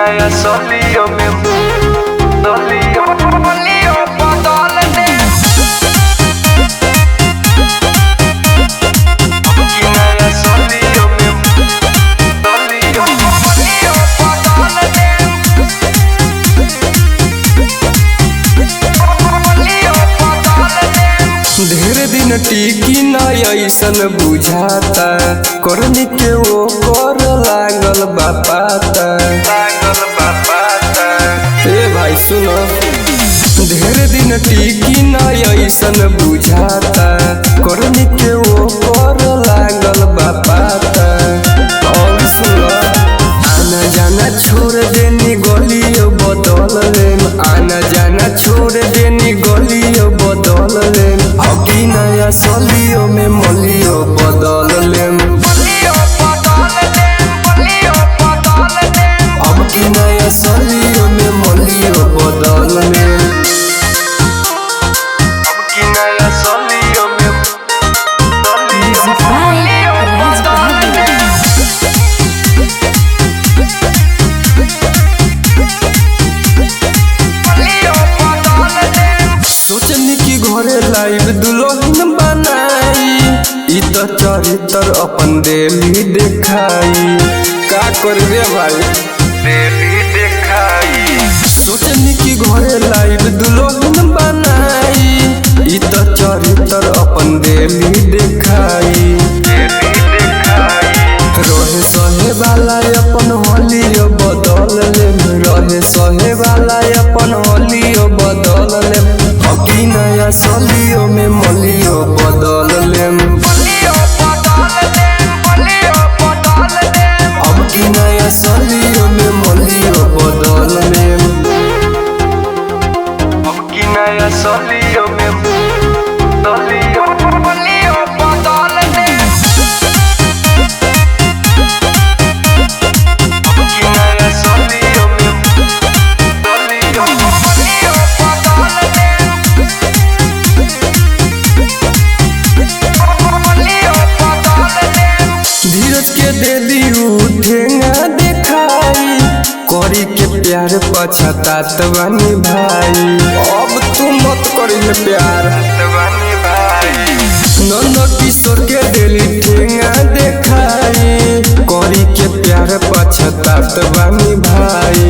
नया सोलियो में सोलियो बदल दे। नया सोलियो में सोलियो बदल दे। ढेर दिन टिकी न ऐसन बुझाता, करनी के वो कर लागल बापाता। ए भाई सुनो, ढेर दिन टिकी न ऐसन बुझाता, करनी के वो कर लागल बापाता। और सुनो, आना जाना छोड़ देनी गलियो बदल ले, आना जाना छोड़ देनी गलियो बदल ले। अभी नया सोलियो में मोलियो बदल ले, अब की नया सोलियो में मोलियो बदल ले। अब की नया सोलियो में सोचनी की घरे लाइव दुल्हन बनाई, इ तो चरित्र अपन डेली देखाई। का करबे भाई डेली देखाई। सोचनी की घरे लाइव दुल्हन बनाई, इ तो चरित्र अपन डेली देखाई। रहे सहे वाला अपन होलियो बदल ले, रहे सहे वाला अपन होलियो बदल ले। अभी नया सोलियो में मोलियो बदल ले, अब की नया सोलियो में मोलियो बदल ले। अब की नया सोलियो में सोलियो बदल ले। अब की नया सोलियो में सोलियो बदल ले। धीरज के देली उठेंगा देखाई, करी के प्यार पछतात बानी भाई। अब तू मत करी प्यार नंद किशोर के देली ठेंगा देखाई, करी के प्यार पछतात बानी भाई।